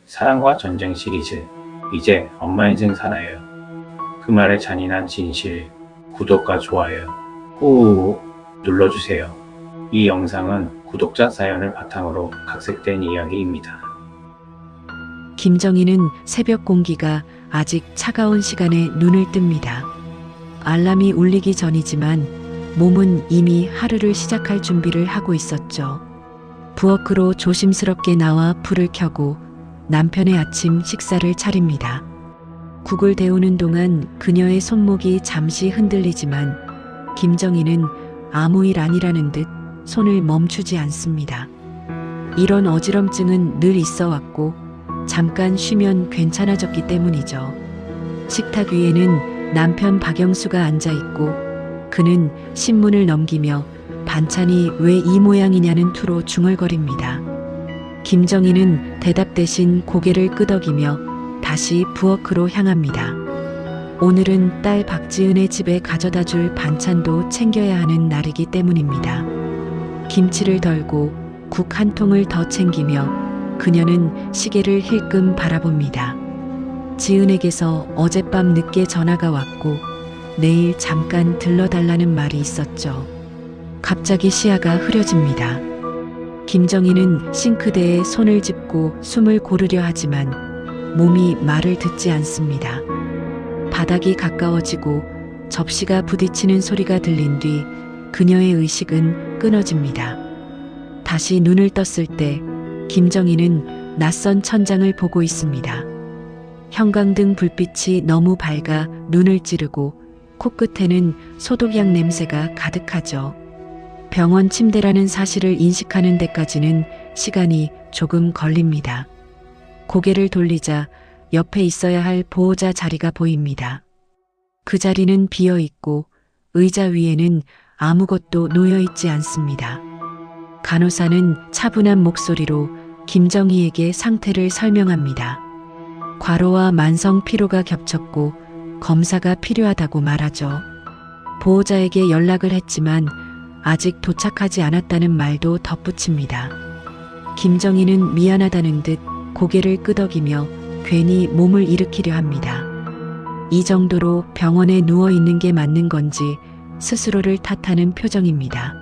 사랑과 전쟁 시리즈 이제 엄마 인생 살아요. 그 말의 잔인한 진실, 구독과 좋아요 꾹 눌러주세요. 이 영상은 구독자 사연을 바탕으로 각색된 이야기입니다. 김정희는 새벽 공기가 아직 차가운 시간에 눈을 뜹니다. 알람이 울리기 전이지만 몸은 이미 하루를 시작할 준비를 하고 있었죠. 부엌으로 조심스럽게 나와 불을 켜고 남편의 아침 식사를 차립니다. 국을 데우는 동안 그녀의 손목이 잠시 흔들리지만 김정희는 아무 일 아니라는 듯 손을 멈추지 않습니다. 이런 어지럼증은 늘 있어 왔고 잠깐 쉬면 괜찮아졌기 때문이죠. 식탁 위에는 남편 박영수가 앉아 있고 그는 신문을 넘기며 반찬이 왜 이 모양이냐는 투로 중얼거립니다. 김정희는 대답 대신 고개를 끄덕이며 다시 부엌으로 향합니다. 오늘은 딸 박지은의 집에 가져다 줄 반찬도 챙겨야 하는 날이기 때문입니다. 김치를 덜고 국 한 통을 더 챙기며 그녀는 시계를 힐끔 바라봅니다. 지은에게서 어젯밤 늦게 전화가 왔고 내일 잠깐 들러달라는 말이 있었죠. 갑자기 시야가 흐려집니다. 김정희는 싱크대에 손을 짚고 숨을 고르려 하지만 몸이 말을 듣지 않습니다. 바닥이 가까워지고 접시가 부딪히는 소리가 들린 뒤 그녀의 의식은 끊어집니다. 다시 눈을 떴을 때 김정희는 낯선 천장을 보고 있습니다. 형광등 불빛이 너무 밝아 눈을 찌르고 코끝에는 소독약 냄새가 가득하죠. 병원 침대라는 사실을 인식하는 데까지는 시간이 조금 걸립니다. 고개를 돌리자 옆에 있어야 할 보호자 자리가 보입니다. 그 자리는 비어 있고 의자 위에는 아무것도 놓여 있지 않습니다. 간호사는 차분한 목소리로 김정희에게 상태를 설명합니다. 과로와 만성 피로가 겹쳤고 검사가 필요하다고 말하죠. 보호자에게 연락을 했지만 아직 도착하지 않았다는 말도 덧붙입니다. 김정희는 미안하다는 듯 고개를 끄덕이며 괜히 몸을 일으키려 합니다. 이 정도로 병원에 누워 있는 게 맞는 건지 스스로를 탓하는 표정입니다.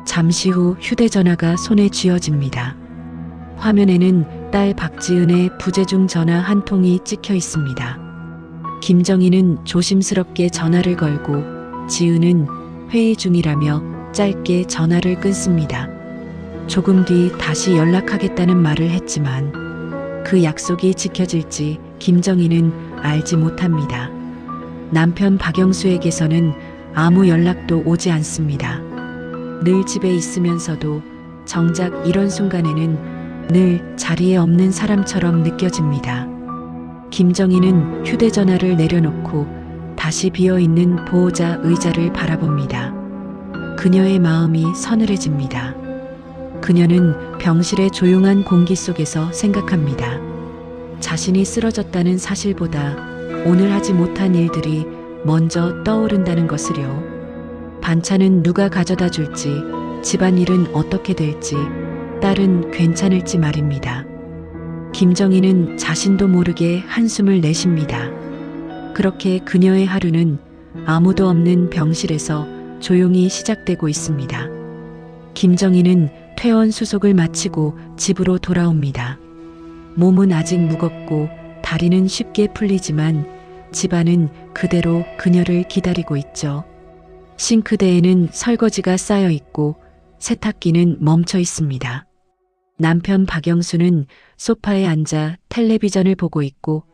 잠시 후 휴대전화가 손에 쥐어집니다. 화면에는 딸 박지은의 부재중 전화 한 통이 찍혀 있습니다. 김정희는 조심스럽게 전화를 걸고 지은은 회의 중이라며 짧게 전화를 끊습니다. 조금 뒤 다시 연락하겠다는 말을 했지만 그 약속이 지켜질지 김정희는 알지 못합니다. 남편 박영수에게서는 아무 연락도 오지 않습니다. 늘 집에 있으면서도 정작 이런 순간에는 늘 자리에 없는 사람처럼 느껴집니다. 김정희는 휴대전화를 내려놓고 다시 비어있는 보호자 의자를 바라봅니다. 그녀의 마음이 서늘해집니다. 그녀는 병실의 조용한 공기 속에서 생각합니다. 자신이 쓰러졌다는 사실보다 오늘 하지 못한 일들이 먼저 떠오른다는 것을요. 반찬은 누가 가져다 줄지, 집안일은 어떻게 될지, 딸은 괜찮을지 말입니다. 김정희는 자신도 모르게 한숨을 내쉽니다. 그렇게 그녀의 하루는 아무도 없는 병실에서 조용히 시작되고 있습니다. 김정희는 퇴원 수속을 마치고 집으로 돌아옵니다. 몸은 아직 무겁고 다리는 쉽게 풀리지만 집안은 그대로 그녀를 기다리고 있죠. 싱크대에는 설거지가 쌓여 있고 세탁기는 멈춰 있습니다. 남편 박영수는 소파에 앉아 텔레비전을 보고 있고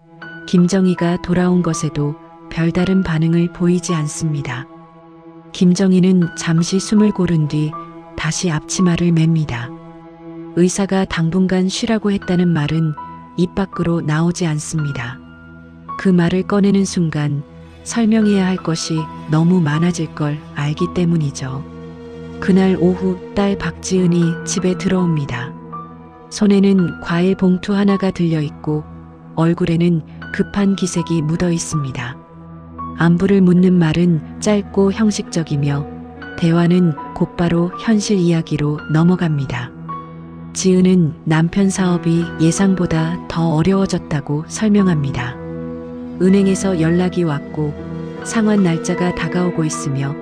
김정희가 돌아온 것에도 별다른 반응을 보이지 않습니다. 김정희는 잠시 숨을 고른 뒤 다시 앞치마를 맵니다. 의사가 당분간 쉬라고 했다는 말은 입 밖으로 나오지 않습니다. 그 말을 꺼내는 순간 설명해야 할 것이 너무 많아질 걸 알기 때문이죠. 그날 오후 딸 박지은이 집에 들어옵니다. 손에는 과일 봉투 하나가 들려 있고 얼굴에는 급한 기색이 묻어 있습니다. 안부를 묻는 말은 짧고 형식적이며 대화는 곧바로 현실 이야기로 넘어갑니다. 지은은 남편 사업이 예상보다 더 어려워졌다고 설명합니다. 은행에서 연락이 왔고 상환 날짜가 다가오고 있으며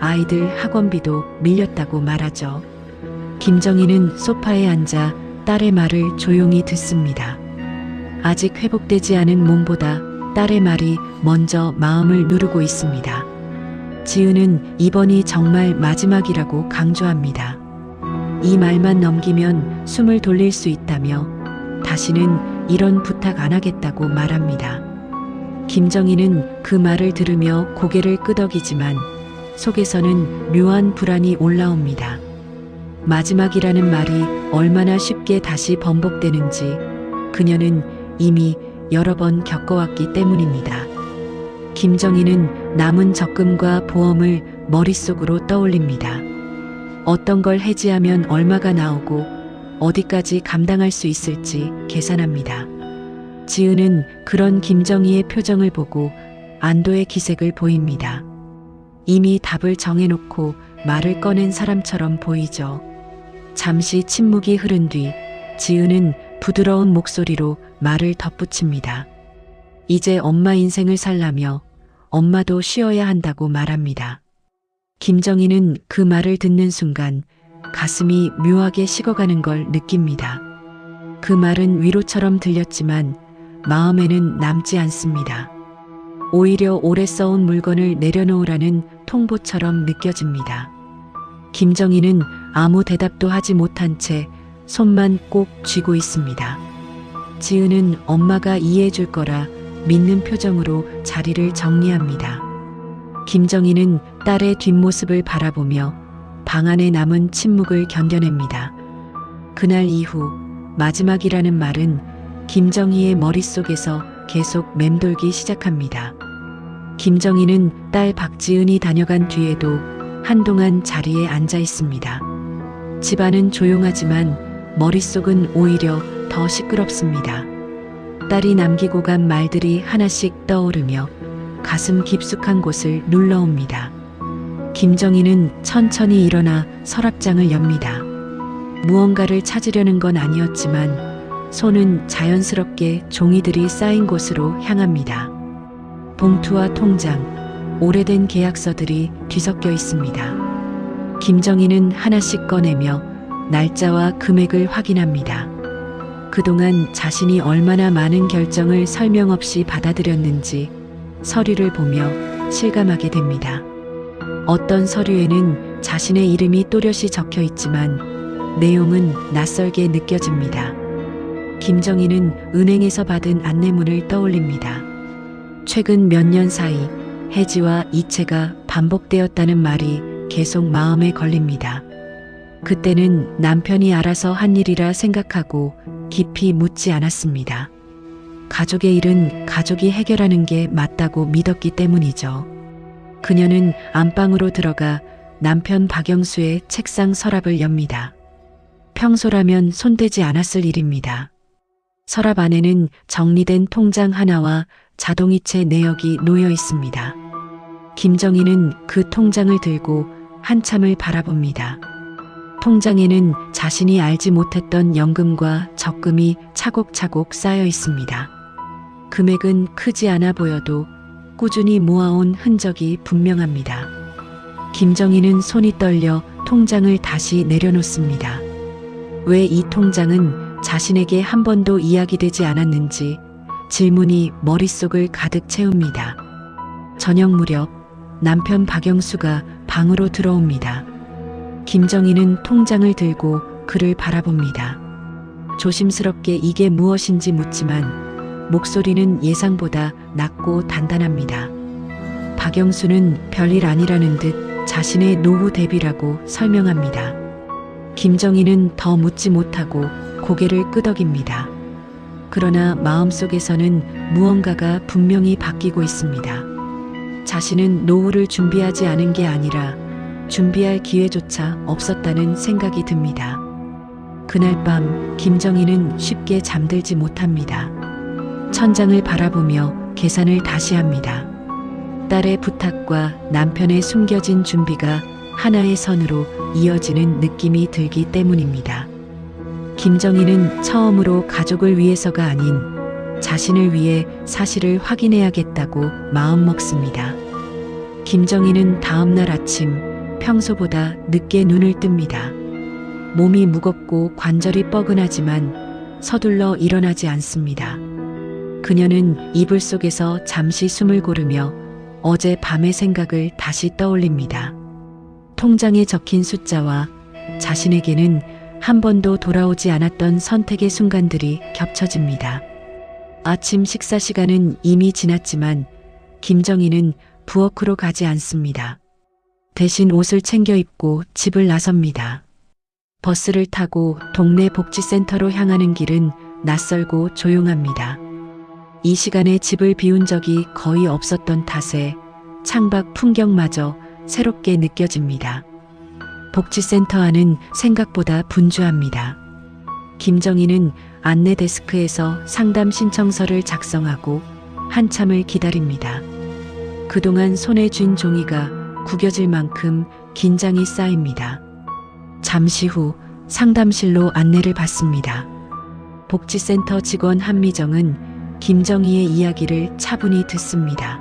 아이들 학원비도 밀렸다고 말하죠. 김정희는 소파에 앉아 딸의 말을 조용히 듣습니다. 아직 회복되지 않은 몸보다 딸의 말이 먼저 마음을 누르고 있습니다. 지은은 이번이 정말 마지막이라고 강조합니다. 이 말만 넘기면 숨을 돌릴 수 있다며 다시는 이런 부탁 안 하겠다고 말합니다. 김정희는 그 말을 들으며 고개를 끄덕이지만 속에서는 묘한 불안이 올라옵니다. 마지막이라는 말이 얼마나 쉽게 다시 번복되는지 그녀는 이미 여러 번 겪어왔기 때문입니다. 김정희는 남은 적금과 보험을 머릿속으로 떠올립니다. 어떤 걸 해지하면 얼마가 나오고 어디까지 감당할 수 있을지 계산합니다. 지은은 그런 김정희의 표정을 보고 안도의 기색을 보입니다. 이미 답을 정해놓고 말을 꺼낸 사람처럼 보이죠. 잠시 침묵이 흐른 뒤 지은은 부드러운 목소리로 말을 덧붙입니다. 이제 엄마 인생을 살라며 엄마도 쉬어야 한다고 말합니다. 김정희는 그 말을 듣는 순간 가슴이 묘하게 식어가는 걸 느낍니다. 그 말은 위로처럼 들렸지만 마음에는 남지 않습니다. 오히려 오래 써온 물건을 내려놓으라는 통보처럼 느껴집니다. 김정희는 아무 대답도 하지 못한 채 손만 꼭 쥐고 있습니다. 지은은 엄마가 이해해 줄 거라 믿는 표정으로 자리를 정리합니다. 김정희는 딸의 뒷모습을 바라보며 방 안에 남은 침묵을 견뎌냅니다. 그날 이후 마지막이라는 말은 김정희의 머릿속에서 계속 맴돌기 시작합니다. 김정희는 딸 박지은이 다녀간 뒤에도 한동안 자리에 앉아 있습니다. 집안은 조용하지만 머릿속은 오히려 더 시끄럽습니다. 딸이 남기고 간 말들이 하나씩 떠오르며 가슴 깊숙한 곳을 눌러옵니다. 김정희는 천천히 일어나 서랍장을 엽니다. 무언가를 찾으려는 건 아니었지만 손은 자연스럽게 종이들이 쌓인 곳으로 향합니다. 봉투와 통장, 오래된 계약서들이 뒤섞여 있습니다. 김정희는 하나씩 꺼내며 날짜와 금액을 확인합니다. 그동안 자신이 얼마나 많은 결정을 설명 없이 받아들였는지 서류를 보며 실감하게 됩니다. 어떤 서류에는 자신의 이름이 또렷이 적혀 있지만 내용은 낯설게 느껴집니다. 김정희는 은행에서 받은 안내문을 떠올립니다. 최근 몇 년 사이 해지와 이체가 반복되었다는 말이 계속 마음에 걸립니다. 그때는 남편이 알아서 한 일이라 생각하고 깊이 묻지 않았습니다. 가족의 일은 가족이 해결하는 게 맞다고 믿었기 때문이죠. 그녀는 안방으로 들어가 남편 박영수의 책상 서랍을 엽니다. 평소라면 손대지 않았을 일입니다. 서랍 안에는 정리된 통장 하나와 자동이체 내역이 놓여 있습니다. 김정희는 그 통장을 들고 한참을 바라봅니다. 통장에는 자신이 알지 못했던 연금과 적금이 차곡차곡 쌓여 있습니다. 금액은 크지 않아 보여도 꾸준히 모아온 흔적이 분명합니다. 김정희는 손이 떨려 통장을 다시 내려놓습니다. 왜 이 통장은 자신에게 한 번도 이야기되지 않았는지 질문이 머릿속을 가득 채웁니다. 저녁 무렵 남편 박영수가 방으로 들어옵니다. 김정희는 통장을 들고 그를 바라봅니다. 조심스럽게 이게 무엇인지 묻지만 목소리는 예상보다 낮고 단단합니다. 박영수는 별일 아니라는 듯 자신의 노후 대비라고 설명합니다. 김정희는 더 묻지 못하고 고개를 끄덕입니다. 그러나 마음속에서는 무언가가 분명히 바뀌고 있습니다. 자신은 노후를 준비하지 않은 게 아니라 준비할 기회조차 없었다는 생각이 듭니다. 그날 밤 김정희는 쉽게 잠들지 못합니다. 천장을 바라보며 계산을 다시 합니다. 딸의 부탁과 남편의 숨겨진 준비가 하나의 선으로 이어지는 느낌이 들기 때문입니다. 김정희는 처음으로 가족을 위해서가 아닌 자신을 위해 사실을 확인해야겠다고 마음먹습니다. 김정희는 다음날 아침 평소보다 늦게 눈을 뜹니다. 몸이 무겁고 관절이 뻐근하지만 서둘러 일어나지 않습니다. 그녀는 이불 속에서 잠시 숨을 고르며 어제 밤의 생각을 다시 떠올립니다. 통장에 적힌 숫자와 자신에게는 한 번도 돌아오지 않았던 선택의 순간들이 겹쳐집니다. 아침 식사 시간은 이미 지났지만 김정희는 부엌으로 가지 않습니다. 대신 옷을 챙겨 입고 집을 나섭니다. 버스를 타고 동네 복지센터로 향하는 길은 낯설고 조용합니다. 이 시간에 집을 비운 적이 거의 없었던 탓에 창밖 풍경마저 새롭게 느껴집니다. 복지센터 안은 생각보다 분주합니다. 김정희는 안내 데스크에서 상담 신청서를 작성하고 한참을 기다립니다. 그동안 손에 쥔 종이가 구겨질 만큼 긴장이 쌓입니다. 잠시 후 상담실로 안내를 받습니다. 복지센터 직원 한미정은 김정희의 이야기를 차분히 듣습니다.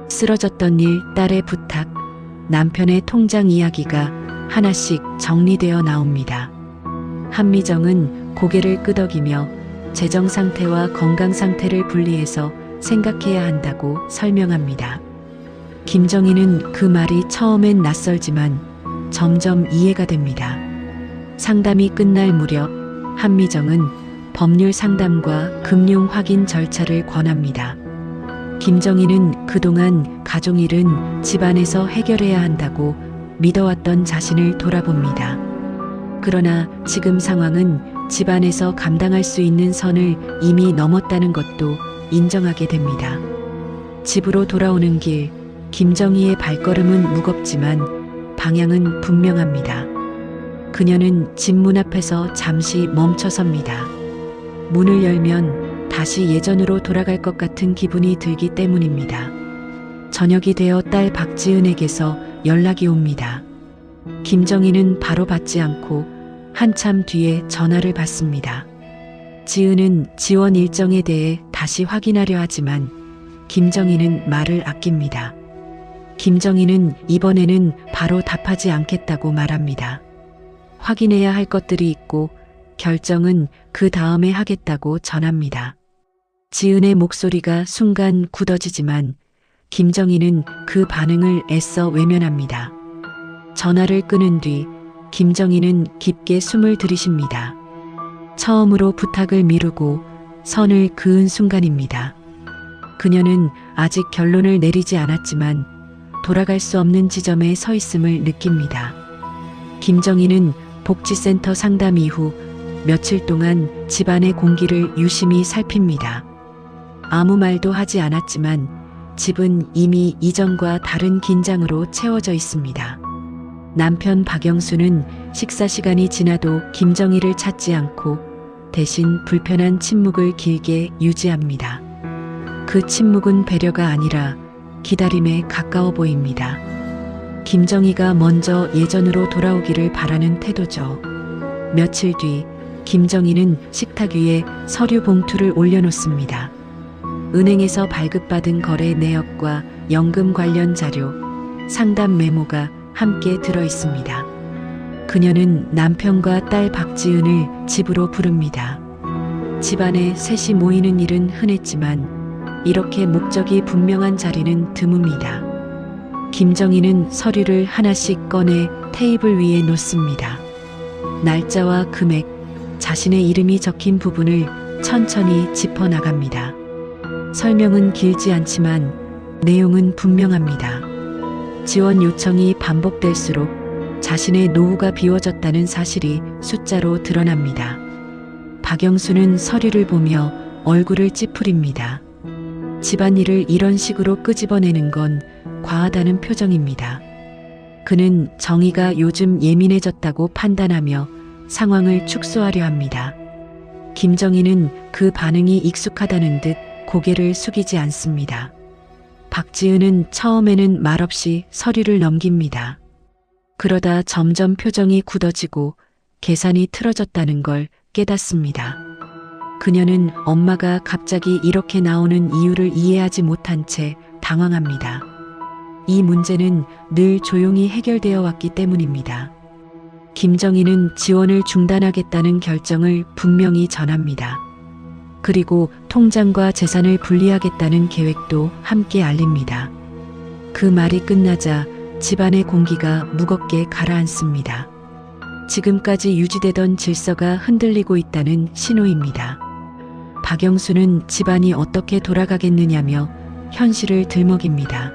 쓰러졌던 일, 딸의 부탁, 남편의 통장 이야기가 하나씩 정리되어 나옵니다. 한미정은 고개를 끄덕이며 재정 상태와 건강 상태를 분리해서 생각해야 한다고 설명합니다. 김정희는 그 말이 처음엔 낯설지만 점점 이해가 됩니다. 상담이 끝날 무렵 한미정은 법률 상담과 금융 확인 절차를 권합니다. 김정희는 그동안 가족 일은 집안에서 해결해야 한다고 믿어왔던 자신을 돌아봅니다. 그러나 지금 상황은 집안에서 감당할 수 있는 선을 이미 넘었다는 것도 인정하게 됩니다. 집으로 돌아오는 길, 김정희의 발걸음은 무겁지만 방향은 분명합니다. 그녀는 집 문 앞에서 잠시 멈춰섭니다. 문을 열면 다시 예전으로 돌아갈 것 같은 기분이 들기 때문입니다. 저녁이 되어 딸 박지은에게서 연락이 옵니다. 김정희는 바로 받지 않고 한참 뒤에 전화를 받습니다. 지은은 지원 일정에 대해 다시 확인하려 하지만 김정희는 말을 아낍니다. 김정희는 이번에는 바로 답하지 않겠다고 말합니다. 확인해야 할 것들이 있고 결정은 그 다음에 하겠다고 전합니다. 지은의 목소리가 순간 굳어지지만 김정희는 그 반응을 애써 외면합니다. 전화를 끊은 뒤 김정희는 깊게 숨을 들이쉽니다. 처음으로 부탁을 미루고 선을 그은 순간입니다. 그녀는 아직 결론을 내리지 않았지만 돌아갈 수 없는 지점에 서 있음을 느낍니다. 김정희는 복지센터 상담 이후 며칠 동안 집안의 공기를 유심히 살핍니다. 아무 말도 하지 않았지만 집은 이미 이전과 다른 긴장으로 채워져 있습니다. 남편 박영수는 식사 시간이 지나도 김정희를 찾지 않고 대신 불편한 침묵을 길게 유지합니다. 그 침묵은 배려가 아니라 기다림에 가까워 보입니다. 김정희가 먼저 예전으로 돌아오기를 바라는 태도죠. 며칠 뒤 김정희는 식탁 위에 서류 봉투를 올려놓습니다. 은행에서 발급받은 거래 내역과 연금 관련 자료, 상담 메모가 함께 들어 있습니다. 그녀는 남편과 딸 박지은을 집으로 부릅니다. 집안에 셋이 모이는 일은 흔했지만 이렇게 목적이 분명한 자리는 드뭅니다. 김정희는 서류를 하나씩 꺼내 테이블 위에 놓습니다. 날짜와 금액, 자신의 이름이 적힌 부분을 천천히 짚어나갑니다. 설명은 길지 않지만 내용은 분명합니다. 지원 요청이 반복될수록 자신의 노후가 비워졌다는 사실이 숫자로 드러납니다. 박영수는 서류를 보며 얼굴을 찌푸립니다. 집안일을 이런 식으로 끄집어내는 건 과하다는 표정입니다. 그는 정희가 요즘 예민해졌다고 판단하며 상황을 축소하려 합니다. 김정희는 그 반응이 익숙하다는 듯 고개를 숙이지 않습니다. 박지은은 처음에는 말없이 서류를 넘깁니다. 그러다 점점 표정이 굳어지고 계산이 틀어졌다는 걸 깨닫습니다. 그녀는 엄마가 갑자기 이렇게 나오는 이유를 이해하지 못한 채 당황합니다. 이 문제는 늘 조용히 해결되어 왔기 때문입니다. 김정희는 지원을 중단하겠다는 결정을 분명히 전합니다. 그리고 통장과 재산을 분리하겠다는 계획도 함께 알립니다. 그 말이 끝나자 집안의 공기가 무겁게 가라앉습니다. 지금까지 유지되던 질서가 흔들리고 있다는 신호입니다. 박영수는 집안이 어떻게 돌아가겠느냐며 현실을 들먹입니다.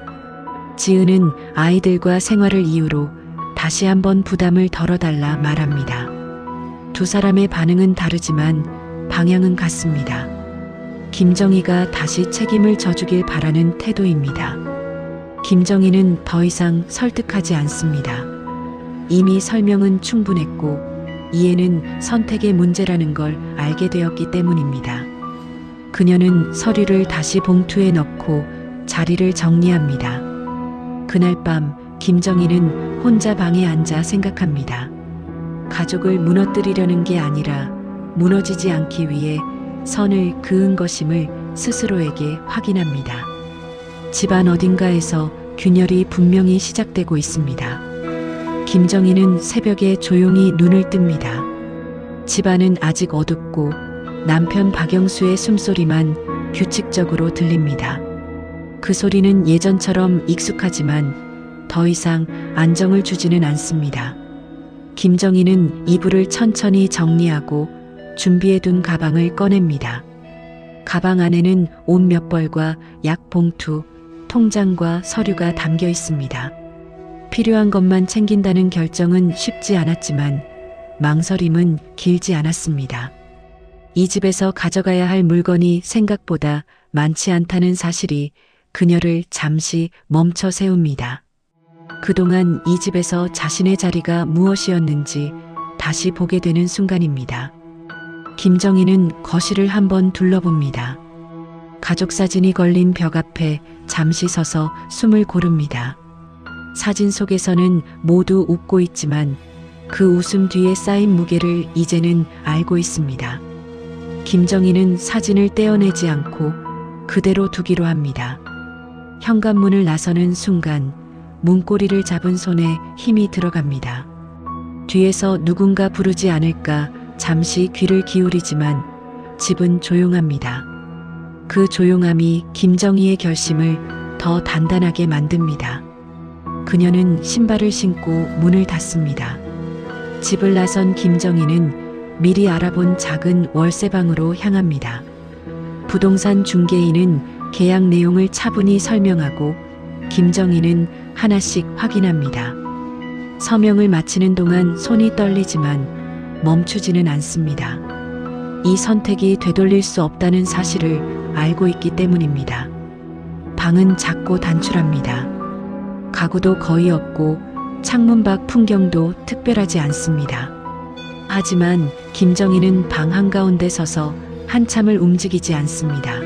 지은은 아이들과 생활을 이유로 다시 한번 부담을 덜어달라 말합니다. 두 사람의 반응은 다르지만 방향은 같습니다. 김정희가 다시 책임을 져주길 바라는 태도입니다. 김정희는 더 이상 설득하지 않습니다. 이미 설명은 충분했고 이해는 선택의 문제라는 걸 알게 되었기 때문입니다. 그녀는 서류를 다시 봉투에 넣고 자리를 정리합니다. 그날 밤 김정희는 혼자 방에 앉아 생각합니다. 가족을 무너뜨리려는 게 아니라 무너지지 않기 위해 선을 그은 것임을 스스로에게 확인합니다. 집안 어딘가에서 균열이 분명히 시작되고 있습니다. 김정희는 새벽에 조용히 눈을 뜹니다. 집안은 아직 어둡고 남편 박영수의 숨소리만 규칙적으로 들립니다. 그 소리는 예전처럼 익숙하지만 더 이상 안정을 주지는 않습니다. 김정희는 이불을 천천히 정리하고 준비해둔 가방을 꺼냅니다. 가방 안에는 옷 몇 벌과 약 봉투, 통장과 서류가 담겨 있습니다. 필요한 것만 챙긴다는 결정은 쉽지 않았지만 망설임은 길지 않았습니다. 이 집에서 가져가야 할 물건이 생각보다 많지 않다는 사실이 그녀를 잠시 멈춰 세웁니다. 그동안 이 집에서 자신의 자리가 무엇이었는지 다시 보게 되는 순간입니다. 김정희는 거실을 한번 둘러봅니다. 가족 사진이 걸린 벽 앞에 잠시 서서 숨을 고릅니다. 사진 속에서는 모두 웃고 있지만 그 웃음 뒤에 쌓인 무게를 이제는 알고 있습니다. 김정희는 사진을 떼어내지 않고 그대로 두기로 합니다. 현관문을 나서는 순간 문고리를 잡은 손에 힘이 들어갑니다. 뒤에서 누군가 부르지 않을까 잠시 귀를 기울이지만 집은 조용합니다. 그 조용함이 김정희의 결심을 더 단단하게 만듭니다. 그녀는 신발을 신고 문을 닫습니다. 집을 나선 김정희는 미리 알아본 작은 월세방으로 향합니다. 부동산 중개인은 계약 내용을 차분히 설명하고 김정희는 하나씩 확인합니다. 서명을 마치는 동안 손이 떨리지만 멈추지는 않습니다. 이 선택이 되돌릴 수 없다는 사실을 알고 있기 때문입니다. 방은 작고 단출합니다. 가구도 거의 없고 창문 밖 풍경도 특별하지 않습니다. 하지만 김정희는 방 한가운데 서서 한참을 움직이지 않습니다.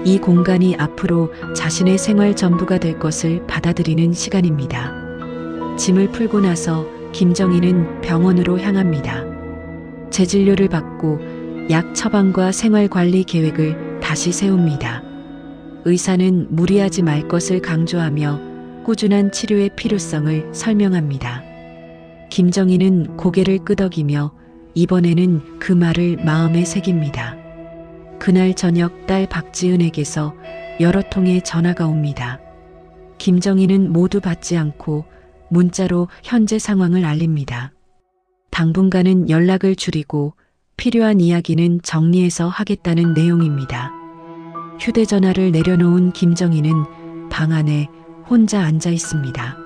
이 공간이 앞으로 자신의 생활 전부가 될 것을 받아들이는 시간입니다. 짐을 풀고 나서 김정희는 병원으로 향합니다. 재진료를 받고 약 처방과 생활관리 계획을 다시 세웁니다. 의사는 무리하지 말 것을 강조하며 꾸준한 치료의 필요성을 설명합니다. 김정희는 고개를 끄덕이며 이번에는 그 말을 마음에 새깁니다. 그날 저녁 딸 박지은에게서 여러 통의 전화가 옵니다. 김정희는 모두 받지 않고 문자로 현재 상황을 알립니다. 당분간은 연락을 줄이고 필요한 이야기는 정리해서 하겠다는 내용입니다. 휴대전화를 내려놓은 김정희는 방 안에 혼자 앉아 있습니다.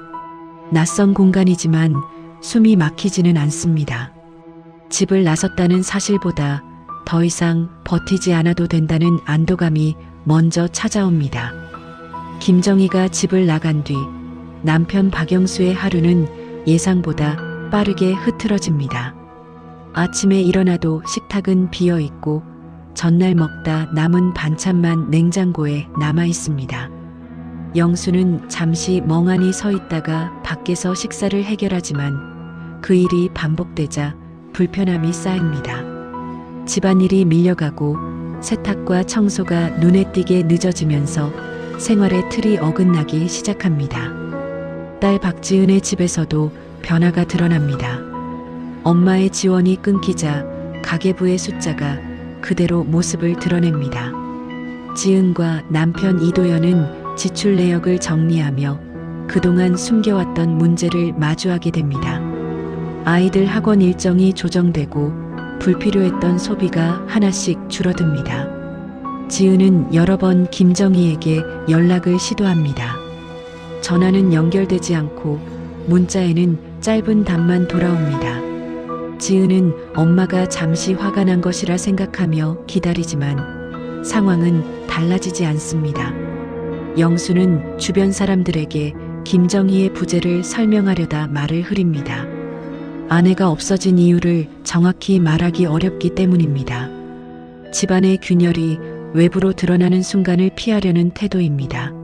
낯선 공간이지만 숨이 막히지는 않습니다. 집을 나섰다는 사실보다 더 이상 버티지 않아도 된다는 안도감이 먼저 찾아옵니다. 김정희가 집을 나간 뒤 남편 박영수의 하루는 예상보다 빠르게 흐트러집니다. 아침에 일어나도 식탁은 비어 있고 전날 먹다 남은 반찬만 냉장고에 남아 있습니다. 영수는 잠시 멍하니 서 있다가 밖에서 식사를 해결하지만 그 일이 반복되자 불편함이 쌓입니다. 집안일이 밀려가고 세탁과 청소가 눈에 띄게 늦어지면서 생활의 틀이 어긋나기 시작합니다. 딸 박지은의 집에서도 변화가 드러납니다. 엄마의 지원이 끊기자 가계부의 숫자가 그대로 모습을 드러냅니다. 지은과 남편 이도현은 지출 내역을 정리하며 그동안 숨겨왔던 문제를 마주하게 됩니다. 아이들 학원 일정이 조정되고 불필요했던 소비가 하나씩 줄어듭니다. 지은은 여러 번 김정희에게 연락을 시도합니다. 전화는 연결되지 않고 문자에는 짧은 답만 돌아옵니다. 지은은 엄마가 잠시 화가 난 것이라 생각하며 기다리지만 상황은 달라지지 않습니다. 영수는 주변 사람들에게 김정희의 부재를 설명하려다 말을 흐립니다. 아내가 없어진 이유를 정확히 말하기 어렵기 때문입니다. 집안의 균열이 외부로 드러나는 순간을 피하려는 태도입니다.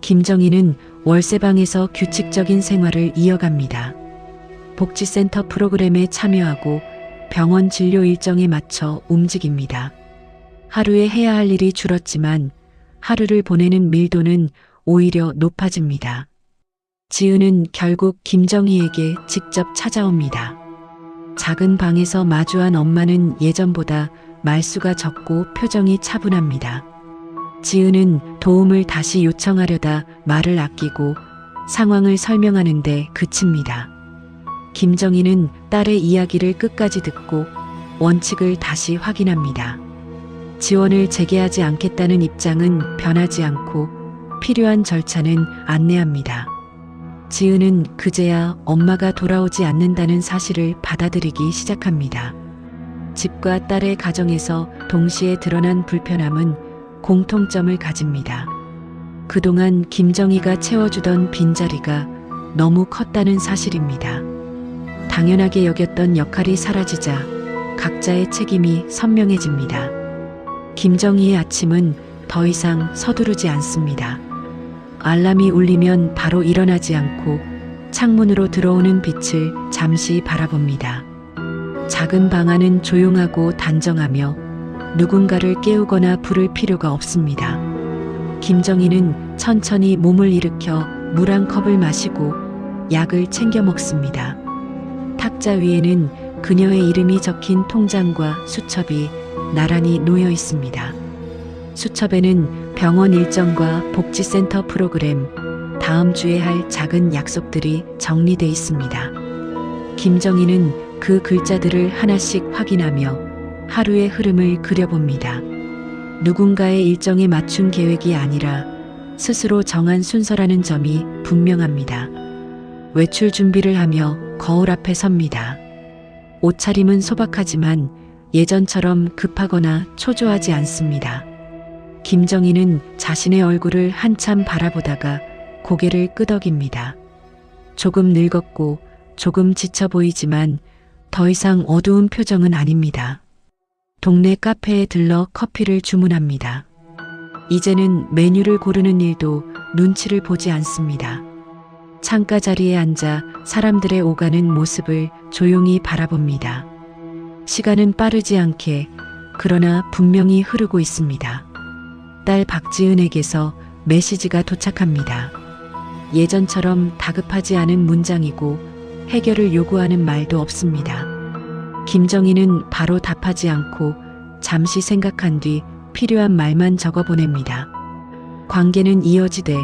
김정희는 월세방에서 규칙적인 생활을 이어갑니다. 복지센터 프로그램에 참여하고 병원 진료 일정에 맞춰 움직입니다. 하루에 해야 할 일이 줄었지만 하루를 보내는 밀도는 오히려 높아집니다. 지은은 결국 김정희에게 직접 찾아옵니다. 작은 방에서 마주한 엄마는 예전보다 말수가 적고 표정이 차분합니다. 지은은 도움을 다시 요청하려다 말을 아끼고 상황을 설명하는데 그칩니다. 김정희는 딸의 이야기를 끝까지 듣고 원칙을 다시 확인합니다. 지원을 재개하지 않겠다는 입장은 변하지 않고 필요한 절차는 안내합니다. 지은은 그제야 엄마가 돌아오지 않는다는 사실을 받아들이기 시작합니다. 집과 딸의 가정에서 동시에 드러난 불편함은 공통점을 가집니다. 그동안 김정희가 채워주던 빈자리가 너무 컸다는 사실입니다. 당연하게 여겼던 역할이 사라지자 각자의 책임이 선명해집니다. 김정희의 아침은 더 이상 서두르지 않습니다. 알람이 울리면 바로 일어나지 않고 창문으로 들어오는 빛을 잠시 바라봅니다. 작은 방 안은 조용하고 단정하며 누군가를 깨우거나 부를 필요가 없습니다. 김정희는 천천히 몸을 일으켜 물 한 컵을 마시고 약을 챙겨 먹습니다. 탁자 위에는 그녀의 이름이 적힌 통장과 수첩이 나란히 놓여 있습니다. 수첩에는 병원 일정과 복지센터 프로그램, 다음 주에 할 작은 약속들이 정리돼 있습니다. 김정희는 그 글자들을 하나씩 확인하며 하루의 흐름을 그려봅니다. 누군가의 일정에 맞춘 계획이 아니라 스스로 정한 순서라는 점이 분명합니다. 외출 준비를 하며 거울 앞에 섭니다. 옷차림은 소박하지만 예전처럼 급하거나 초조하지 않습니다. 김정희는 자신의 얼굴을 한참 바라보다가 고개를 끄덕입니다. 조금 늙었고 조금 지쳐 보이지만 더 이상 어두운 표정은 아닙니다. 동네 카페에 들러 커피를 주문합니다. 이제는 메뉴를 고르는 일도 눈치를 보지 않습니다. 창가 자리에 앉아 사람들의 오가는 모습을 조용히 바라봅니다. 시간은 빠르지 않게 그러나 분명히 흐르고 있습니다. 딸 박지은에게서 메시지가 도착합니다. 예전처럼 다급하지 않은 문장이고 해결을 요구하는 말도 없습니다. 김정희는 바로 답하지 않고 잠시 생각한 뒤 필요한 말만 적어 보냅니다. 관계는 이어지되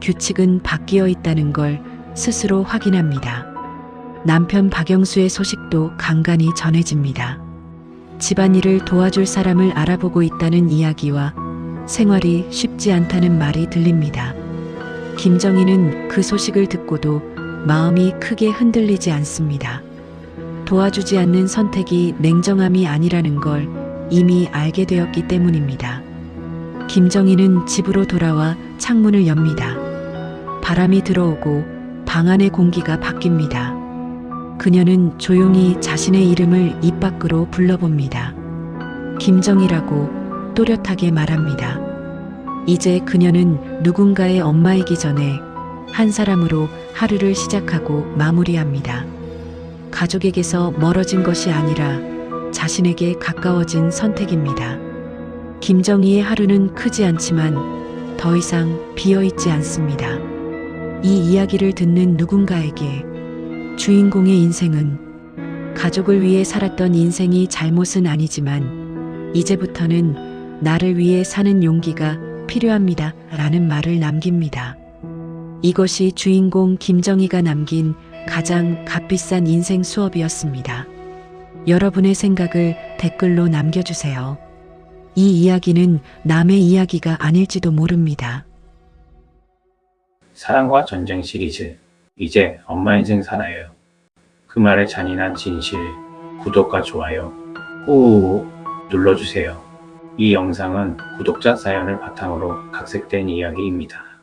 규칙은 바뀌어 있다는 걸 스스로 확인합니다. 남편 박영수의 소식도 간간히 전해집니다. 집안일을 도와줄 사람을 알아보고 있다는 이야기와 생활이 쉽지 않다는 말이 들립니다. 김정희는 그 소식을 듣고도 마음이 크게 흔들리지 않습니다. 도와주지 않는 선택이 냉정함이 아니라는 걸 이미 알게 되었기 때문입니다. 김정희는 집으로 돌아와 창문을 엽니다. 바람이 들어오고 방 안의 공기가 바뀝니다. 그녀는 조용히 자신의 이름을 입 밖으로 불러봅니다. 김정희라고 또렷하게 말합니다. 이제 그녀는 누군가의 엄마이기 전에 한 사람으로 하루를 시작하고 마무리합니다. 가족에게서 멀어진 것이 아니라 자신에게 가까워진 선택입니다. 김정희의 하루는 크지 않지만 더 이상 비어있지 않습니다. 이 이야기를 듣는 누군가에게 주인공의 인생은 가족을 위해 살았던 인생이 잘못은 아니지만 이제부터는 나를 위해 사는 용기가 필요합니다. 라는 말을 남깁니다. 이것이 주인공 김정희가 남긴 가장 값비싼 인생 수업이었습니다. 여러분의 생각을 댓글로 남겨주세요. 이 이야기는 남의 이야기가 아닐지도 모릅니다. 사랑과 전쟁 시리즈 이제 엄마 인생 살아요. 그 말의 잔인한 진실, 구독과 좋아요 꾹 눌러주세요. 이 영상은 구독자 사연을 바탕으로 각색된 이야기입니다.